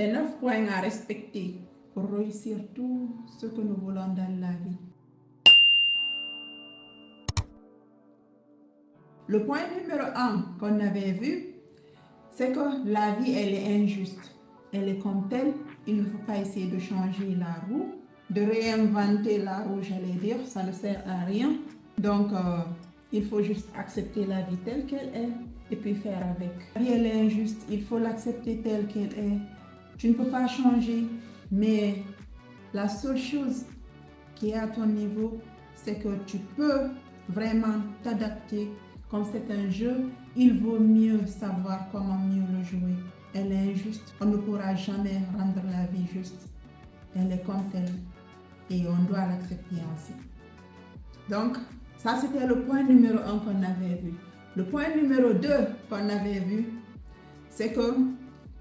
Les 9 points à respecter pour réussir tout ce que nous voulons dans la vie. Le point numéro 1 qu'on avait vu, c'est que la vie, elle est injuste. Elle est comme telle. Il ne faut pas essayer de changer la roue, de réinventer la roue, j'allais dire. Ça ne sert à rien. Donc, il faut juste accepter la vie telle qu'elle est et puis faire avec. La vie, elle est injuste. Il faut l'accepter telle qu'elle est. Tu ne peux pas changer, mais la seule chose qui est à ton niveau, c'est que tu peux vraiment t'adapter. Comme c'est un jeu, il vaut mieux savoir comment mieux le jouer. Elle est injuste. On ne pourra jamais rendre la vie juste. Elle est comme telle et on doit l'accepter ainsi. Donc, ça c'était le point numéro 1 qu'on avait vu. Le point numéro 2 qu'on avait vu, c'est que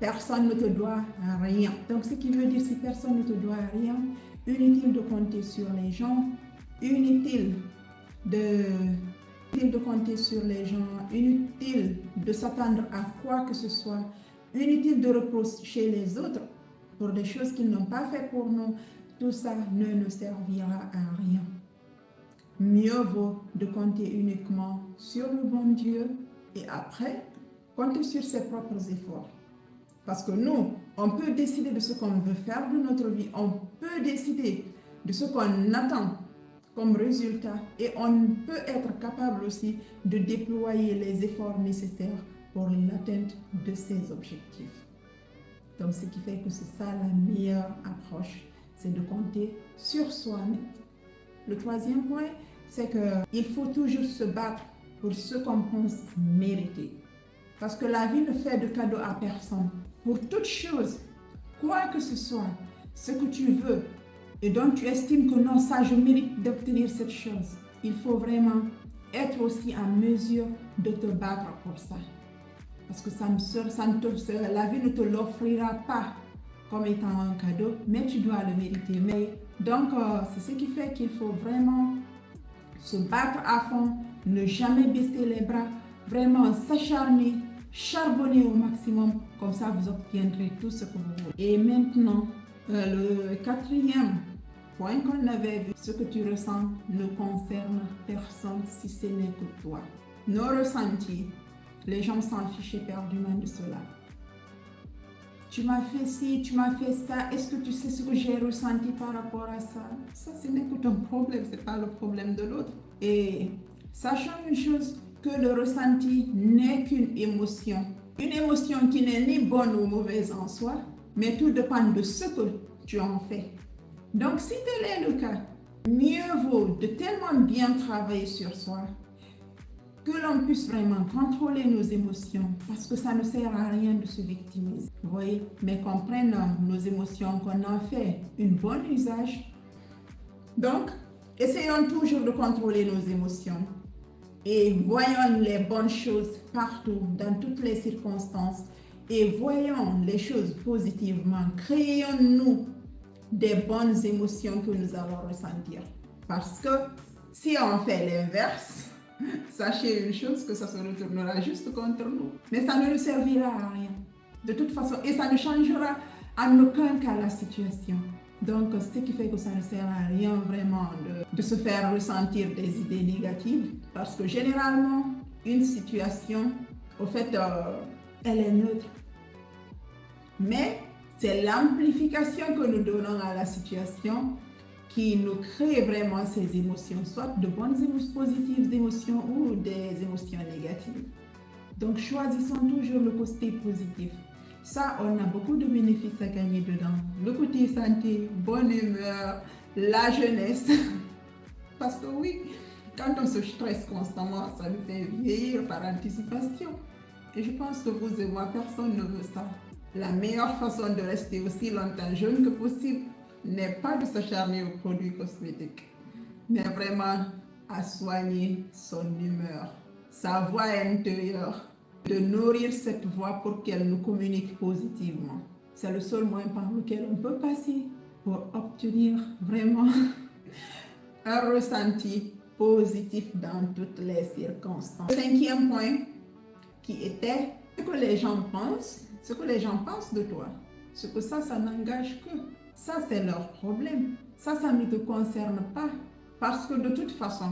personne ne te doit rien. Donc, ce qui veut dire si personne ne te doit rien, inutile de compter sur les gens, inutile de compter sur les gens, inutile de s'attendre à quoi que ce soit, inutile de reprocher les autres pour des choses qu'ils n'ont pas fait pour nous. Tout ça ne nous servira à rien. Mieux vaut de compter uniquement sur le bon Dieu et après, compter sur ses propres efforts. Parce que nous, on peut décider de ce qu'on veut faire de notre vie, on peut décider de ce qu'on attend comme résultat et on peut être capable aussi de déployer les efforts nécessaires pour l'atteinte de ces objectifs. Donc, ce qui fait que c'est ça la meilleure approche, c'est de compter sur soi-même. Le troisième point, c'est qu'il faut toujours se battre pour ce qu'on pense mériter. Parce que la vie ne fait de cadeau à personne. Pour toute chose, quoi que ce soit, ce que tu veux et dont tu estimes que non, ça je mérite d'obtenir cette chose, il faut vraiment être aussi en mesure de te battre pour ça. Parce que la vie ne te l'offrira pas comme étant un cadeau, mais tu dois le mériter. Donc, c'est ce qui fait qu'il faut vraiment se battre à fond, ne jamais baisser les bras, vraiment s'acharner, charbonner au maximum, comme ça vous obtiendrez tout ce que vous voulez. Et maintenant, le quatrième point qu'on avait vu, ce que tu ressens ne concerne personne si ce n'est que toi. Nos ressentis, les gens s'en fichent éperdument de cela. Tu m'as fait ci, tu m'as fait ça, est-ce que tu sais ce que j'ai ressenti par rapport à ça? Ça, ce n'est que ton problème, ce n'est pas le problème de l'autre. Et sachant une chose, que le ressenti n'est qu'une émotion. Une émotion qui n'est ni bonne ou mauvaise en soi, mais tout dépend de ce que tu en fais. Donc, si tel est le cas, mieux vaut de tellement bien travailler sur soi que l'on puisse vraiment contrôler nos émotions, parce que ça ne sert à rien de se victimiser. Vous voyez, mais qu'on prenne nos émotions, qu'on en fait une bonne usage. Donc, essayons toujours de contrôler nos émotions et voyons les bonnes choses partout, dans toutes les circonstances, et voyons les choses positivement. Créons-nous des bonnes émotions que nous allons ressentir. Parce que si on fait l'inverse, sachez une chose, que ça se retournera juste contre nous. Mais ça ne nous servira à rien. De toute façon, et ça ne changera en aucun cas la situation. Donc, ce qui fait que ça ne sert à rien vraiment de se faire ressentir des idées négatives. Parce que généralement, une situation, au fait, elle est neutre. Mais c'est l'amplification que nous donnons à la situation qui nous crée vraiment ces émotions, soit de bonnes émotions, positives émotions ou des émotions négatives. Donc, choisissons toujours le côté positif. Ça, on a beaucoup de bénéfices à gagner dedans. Le côté santé, bonne humeur, la jeunesse. Parce que oui, quand on se stresse constamment, ça nous fait vieillir par anticipation. Et je pense que vous et moi, personne ne veut ça. La meilleure façon de rester aussi longtemps jeune que possible n'est pas de s'acharner aux produits cosmétiques, mais vraiment à soigner son humeur, sa voix intérieure, de nourrir cette voix pour qu'elle nous communique positivement. C'est le seul moyen par lequel on peut passer pour obtenir vraiment un ressenti positif dans toutes les circonstances. Le cinquième point qui était ce que les gens pensent de toi. C'est que ça n'engage que. Ça, c'est leur problème. Ça ne te concerne pas. Parce que de toute façon,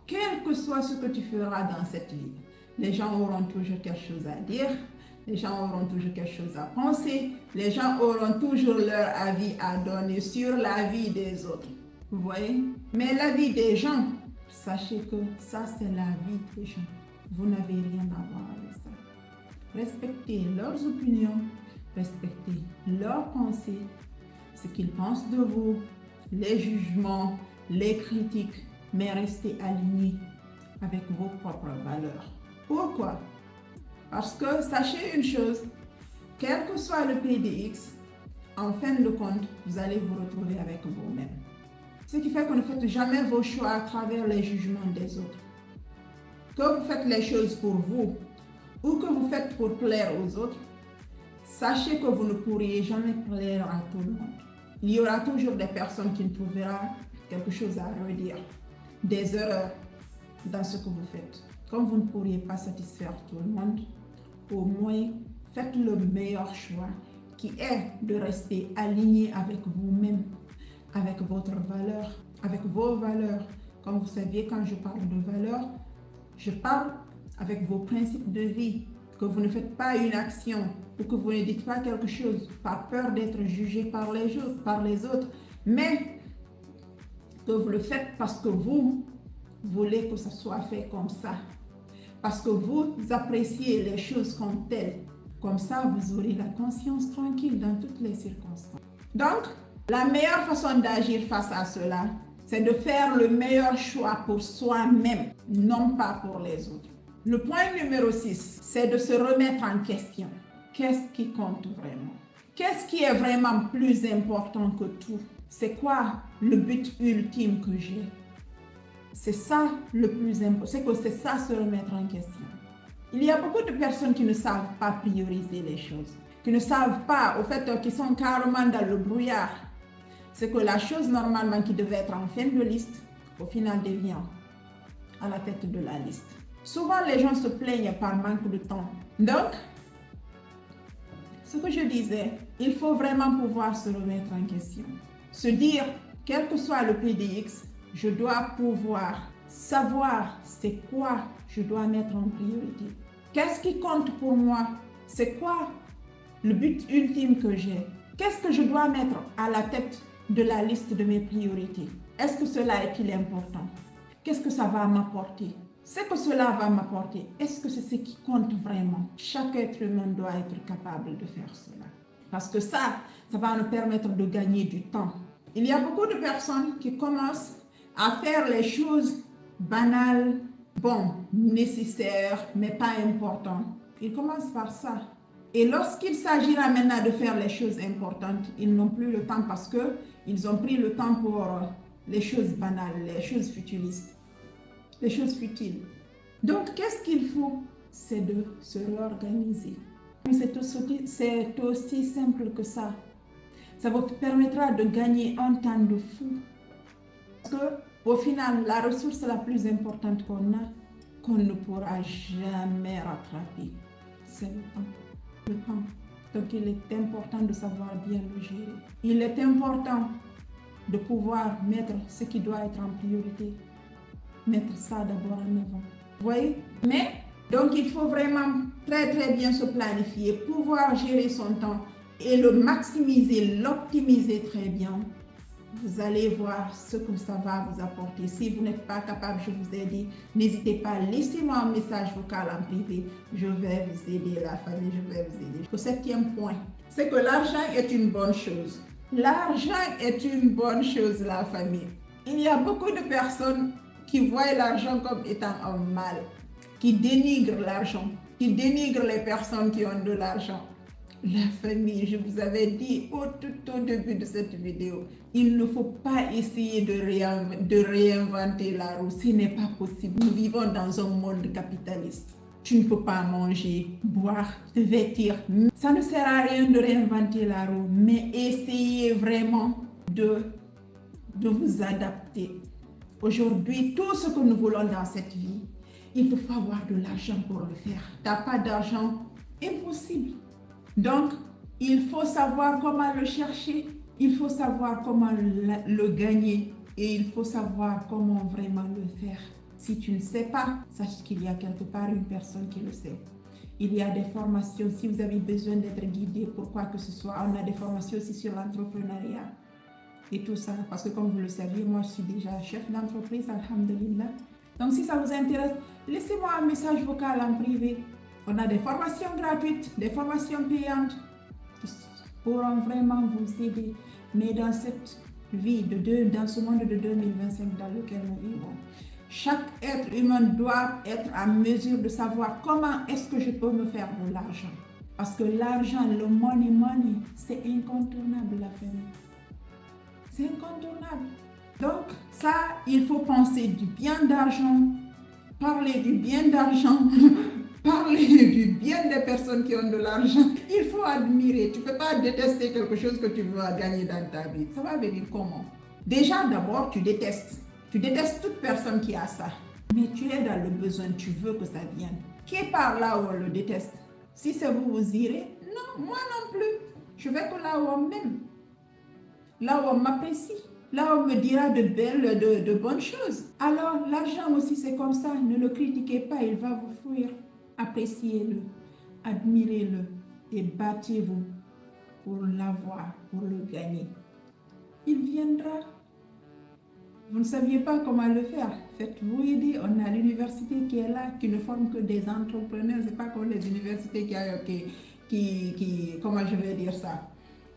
quel que soit ce que tu feras dans cette vie, les gens auront toujours quelque chose à dire, les gens auront toujours quelque chose à penser, les gens auront toujours leur avis à donner sur la vie des autres. Vous voyez? Mais la vie des gens, sachez que ça, c'est la vie des gens. Vous n'avez rien à voir avec ça. Respectez leurs opinions, respectez leurs pensées, ce qu'ils pensent de vous, les jugements, les critiques, mais restez alignés avec vos propres valeurs. Pourquoi? Parce que sachez une chose, quel que soit le PDX, en fin de compte, vous allez vous retrouver avec vous-même. Ce qui fait que ne faites jamais vos choix à travers les jugements des autres. Que vous faites les choses pour vous ou que vous faites pour plaire aux autres, sachez que vous ne pourriez jamais plaire à tout le monde. Il y aura toujours des personnes qui trouveront quelque chose à redire, des erreurs dans ce que vous faites. Comme vous ne pourriez pas satisfaire tout le monde, au moins faites le meilleur choix qui est de rester aligné avec vous-même, avec votre valeur, avec vos valeurs. Comme vous saviez, quand je parle de valeurs, je parle avec vos principes de vie, que vous ne faites pas une action ou que vous ne dites pas quelque chose par peur d'être jugé par les autres, mais que vous le faites parce que vous voulez que ça soit fait comme ça, parce que vous appréciez les choses comme telles. Comme ça, vous aurez la conscience tranquille dans toutes les circonstances. Donc, la meilleure façon d'agir face à cela, c'est de faire le meilleur choix pour soi-même, non pas pour les autres. Le point numéro 6, c'est de se remettre en question. Qu'est-ce qui compte vraiment? Qu'est-ce qui est vraiment plus important que tout? C'est quoi le but ultime que j'ai? C'est ça le plus important, c'est ça se remettre en question. Il y a beaucoup de personnes qui ne savent pas prioriser les choses, qui ne savent pas, au fait, qui sont carrément dans le brouillard. C'est que la chose normalement qui devait être en fin de liste, au final devient à la tête de la liste. Souvent, les gens se plaignent par manque de temps. Donc, ce que je disais, il faut vraiment pouvoir se remettre en question. Se dire, quel que soit le PDX, je dois pouvoir savoir c'est quoi je dois mettre en priorité. Qu'est-ce qui compte pour moi? C'est quoi le but ultime que j'ai? Qu'est-ce que je dois mettre à la tête de la liste de mes priorités? Est-ce que cela est-il important? Qu'est-ce que ça va m'apporter? Ce que cela va m'apporter, est-ce que c'est ce qui compte vraiment? Chaque être humain doit être capable de faire cela. Parce que ça va nous permettre de gagner du temps. Il y a beaucoup de personnes qui commencent à faire les choses banales, nécessaires, mais pas importantes. Ils commencent par ça. Et lorsqu'il s'agira maintenant de faire les choses importantes, ils n'ont plus le temps parce qu'ils ont pris le temps pour les choses banales, les choses futuristes, les choses futiles. Donc, qu'est-ce qu'il faut? C'est de se réorganiser. C'est aussi simple que ça. Ça vous permettra de gagner un temps de fou. Parce qu'au final, la ressource la plus importante qu'on a, qu'on ne pourra jamais rattraper, c'est le temps. Le temps. Donc, il est important de savoir bien le gérer. Il est important de pouvoir mettre ce qui doit être en priorité. Mettre ça d'abord en avant. Vous voyez? Mais, donc, il faut vraiment très bien se planifier, pouvoir gérer son temps et le maximiser, l'optimiser très bien. Vous allez voir ce que ça va vous apporter. Si vous n'êtes pas capable, je vous ai dit, n'hésitez pas, laissez-moi un message vocal en privé. Je vais vous aider, la famille, je vais vous aider. Le 7e point, c'est que l'argent est une bonne chose. L'argent est une bonne chose, la famille. Il y a beaucoup de personnes qui voient l'argent comme étant un mal, qui dénigrent l'argent, qui dénigrent les personnes qui ont de l'argent. La famille, je vous avais dit tout au début de cette vidéo, il ne faut pas essayer de réinventer la roue. Ce n'est pas possible. Nous vivons dans un monde capitaliste. Tu ne peux pas manger, boire, te vêtir. Ça ne sert à rien de réinventer la roue, mais essayez vraiment de vous adapter. Aujourd'hui, tout ce que nous voulons dans cette vie, il faut avoir de l'argent pour le faire. Tu n'as pas d'argent, impossible. Donc, Il faut savoir comment le chercher, il faut savoir comment le gagner et il faut savoir comment vraiment le faire. Si tu ne sais pas, sache qu'il y a quelque part une personne qui le sait. Il y a des formations, si vous avez besoin d'être guidé pour quoi que ce soit, on a des formations aussi sur l'entrepreneuriat et tout ça. Parce que comme vous le savez, moi je suis déjà chef d'entreprise, alhamdulillah. Donc si ça vous intéresse, laissez-moi un message vocal en privé. On a des formations gratuites, des formations payantes qui pourront vraiment vous aider. Mais dans cette vie, dans ce monde de 2025 dans lequel nous vivons, chaque être humain doit être en mesure de savoir comment est-ce que je peux me faire de l'argent. Parce que l'argent, le money, c'est incontournable la famille. C'est incontournable. Donc ça, il faut penser du bien d'argent, parler du bien d'argent, parler du bien des personnes qui ont de l'argent. Il faut admirer. Tu ne peux pas détester quelque chose que tu veux gagner dans ta vie. Ça va venir comment? Déjà, d'abord, tu détestes. Tu détestes toute personne qui a ça. Mais tu es dans le besoin, tu veux que ça vienne. Qui part là où on le déteste? Si c'est vous, vous irez? Non, moi non plus. Je vais que là où on m'aime. Là où on m'apprécie. Là où on me dira de bonnes choses. Alors, l'argent aussi, c'est comme ça. Ne le critiquez pas, il va vous fuir. Appréciez-le, admirez-le et battez-vous pour l'avoir, pour le gagner. Il viendra. Vous ne saviez pas comment le faire. Faites-vous aider. On a l'université qui est là, qui ne forme que des entrepreneurs. Ce n'est pas comme les universités comment je vais dire ça,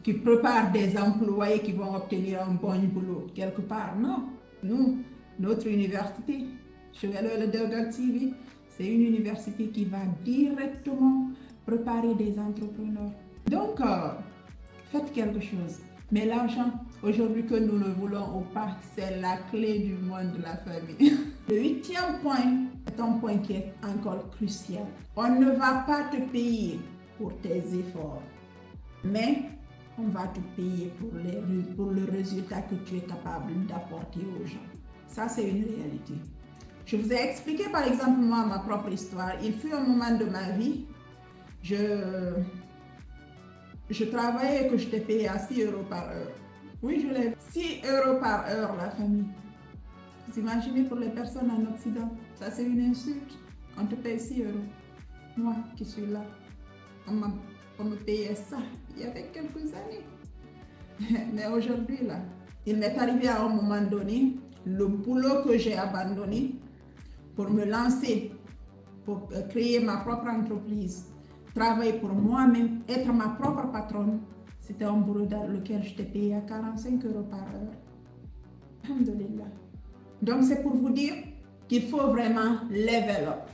qui préparent des employés qui vont obtenir un bon boulot quelque part. Non. Nous, notre université, Chevaleur Delgal TV, c'est une université qui va directement préparer des entrepreneurs. Donc, faites quelque chose. Mais l'argent, aujourd'hui que nous le voulons ou pas, c'est la clé du monde de la famille. Le 8e point est un point qui est encore crucial. On ne va pas te payer pour tes efforts, mais on va te payer pour le résultat que tu es capable d'apporter aux gens. Ça, c'est une réalité. Je vous ai expliqué par exemple moi ma propre histoire. Il fut un moment de ma vie, je travaillais et que j'étais payée à 6 euros par heure. Oui, je l'ai. 6 euros par heure, la famille. Vous imaginez pour les personnes en Occident, ça c'est une insulte. On te paye 6 euros. Moi qui suis là, on me payait ça il y avait quelques années. Mais aujourd'hui là, il m'est arrivé à un moment donné, le boulot que j'ai abandonné pour me lancer, pour créer ma propre entreprise, travailler pour moi-même, être ma propre patronne. C'était un boulot dans lequel j'étais payée à 45 euros par heure. Alhamdulillah. Donc c'est pour vous dire qu'il faut vraiment level up.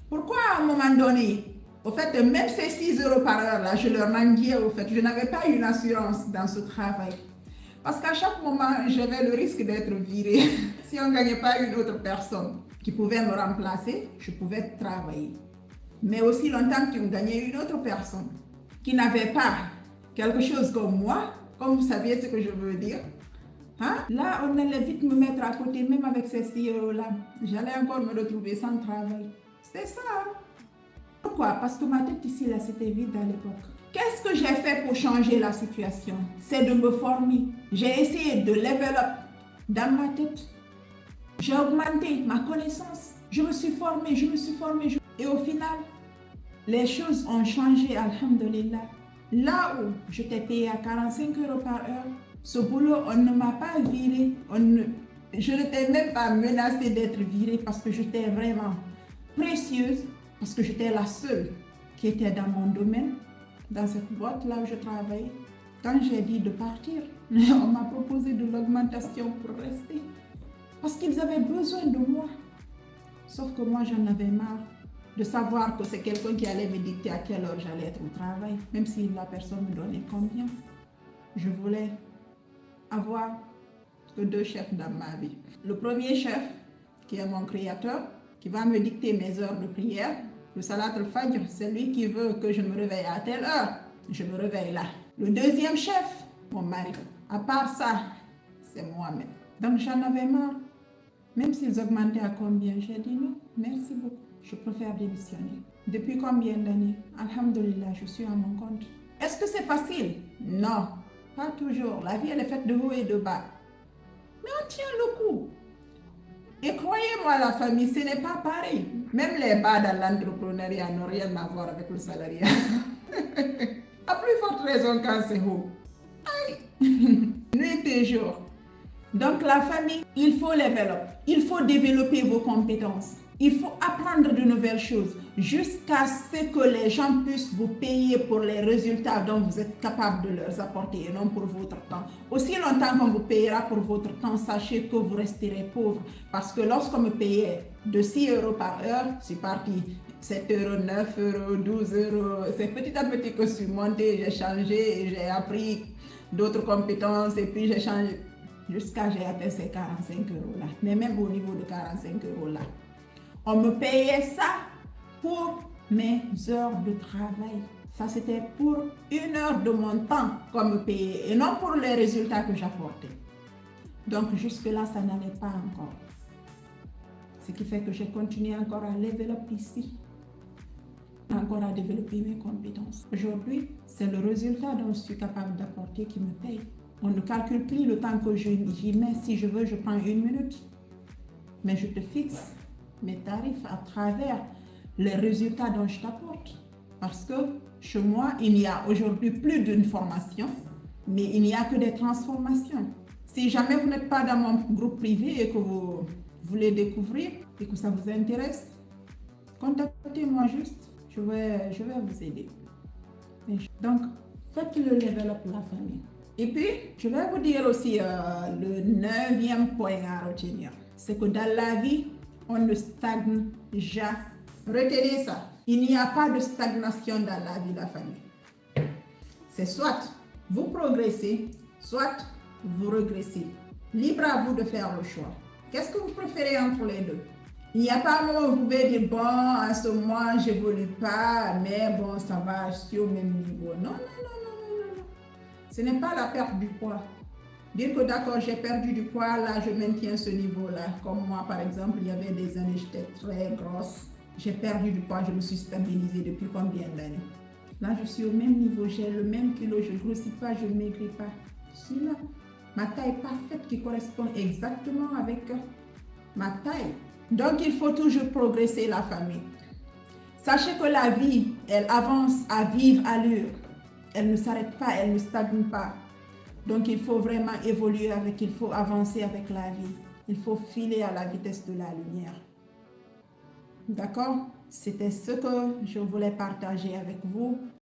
Pourquoi à un moment donné, au fait, même ces 6 euros par heure là, je leur mendiais au fait, je n'avais pas une assurance dans ce travail. Parce qu'à chaque moment, j'avais le risque d'être virée. Si on ne gagnait pas une autre personne qui pouvait me remplacer, je pouvais travailler. Mais aussi longtemps qu'on gagnait une autre personne qui n'avait pas quelque chose comme moi, comme vous saviez ce que je veux dire. Hein? Là, on allait vite me mettre à côté, même avec ces 6 euros-là. J'allais encore me retrouver sans travail. C'était ça. Hein? Pourquoi? Parce que ma tête ici, là, c'était vide à l'époque. Qu'est-ce que j'ai fait pour changer la situation? C'est de me former. J'ai essayé de level up dans ma tête. J'ai augmenté ma connaissance. Je me suis formée. Et au final, les choses ont changé, alhamdulillah. Là où j'étais payée à 45 euros par heure, ce boulot, on ne m'a pas virée. Je n'étais même pas menacée d'être virée parce que j'étais vraiment précieuse, parce que j'étais la seule qui était dans mon domaine, dans cette boîte-là où je travaillais. Quand j'ai dit de partir, on m'a proposé de l'augmentation pour rester. Parce qu'ils avaient besoin de moi. Sauf que moi, j'en avais marre de savoir que c'est quelqu'un qui allait me dicter à quelle heure j'allais être au travail, même si la personne me donnait combien. Je voulais avoir que 2 chefs dans ma vie. Le premier chef, qui est mon créateur, qui va me dicter mes heures de prière. Le salat al-fajr, c'est lui qui veut que je me réveille à telle heure. Je me réveille là. Le deuxième chef, mon mari. À part ça, c'est moi-même. Donc j'en avais marre. Même s'ils augmentaient à combien, j'ai dit non, merci beaucoup. Je préfère démissionner. Depuis combien d'années? Alhamdulillah, je suis à mon compte. Est-ce que c'est facile? Non, pas toujours. La vie, elle est faite de haut et de bas. Mais on tient le coup. Et croyez-moi, la famille, ce n'est pas pareil. Même les bas dans l'entrepreneuriat n'ont rien à voir avec le salariat. À plus forte raison quand c'est haut. Nuit et jour. Donc la famille, il faut développer vos compétences. Il faut apprendre de nouvelles choses jusqu'à ce que les gens puissent vous payer pour les résultats dont vous êtes capable de leur apporter et non pour votre temps. Aussi longtemps qu'on vous payera pour votre temps, sachez que vous resterez pauvre. Parce que lorsqu'on me payait de 6 euros par heure, c'est parti. 7 euros, 9 euros, 12 euros. C'est petit à petit que je suis montée, j'ai changé, j'ai appris d'autres compétences et puis j'ai changé jusqu'à j'ai atteint ces 45 euros là. Mais même au niveau de 45 euros là, on me payait ça pour mes heures de travail. Ça, c'était pour 1 heure de mon temps qu'on me payait et non pour les résultats que j'apportais. Donc, jusque-là, ça n'allait pas encore. Ce qui fait que j'ai continué encore à level up ici, encore à développer mes compétences. Aujourd'hui, c'est le résultat dont je suis capable d'apporter qui me paye. On ne calcule plus le temps que j'y mets. Si je veux, je prends 1 minute. Mais je te fixe mes tarifs à travers les résultats dont je t'apporte. Parce que chez moi, il n'y a aujourd'hui plus d'une formation, mais il n'y a que des transformations. Si jamais vous n'êtes pas dans mon groupe privé et que vous voulez découvrir et que ça vous intéresse, contactez-moi juste, je vais vous aider. Donc, faites le level up pour la famille. Et puis, je vais vous dire aussi le 9e point à retenir. C'est que dans la vie, on ne stagne jamais. Retenez ça. Il n'y a pas de stagnation dans la vie de la famille. C'est soit vous progressez, soit vous régressez. Libre à vous de faire le choix. Qu'est-ce que vous préférez entre les deux? Il n'y a pas un moment où vous pouvez dire, bon, à ce mois, je n'évolue pas, mais bon, ça va, je suis au même niveau. Non, non, non, non, non, non. Ce n'est pas la perte du poids. Dire que d'accord, j'ai perdu du poids, là, je maintiens ce niveau-là. Comme moi, par exemple, il y avait des années, j'étais très grosse. J'ai perdu du poids, je me suis stabilisée depuis combien d'années? Là, je suis au même niveau, j'ai le même kilo, je ne grossis pas, je ne maigris pas. Je suis là. Ma taille parfaite qui correspond exactement avec ma taille. Donc, il faut toujours progresser la famille. Sachez que la vie, elle avance à vive allure. Elle ne s'arrête pas, elle ne stagne pas. Donc, il faut vraiment évoluer il faut avancer avec la vie. Il faut filer à la vitesse de la lumière. D'accord? C'était ce que je voulais partager avec vous.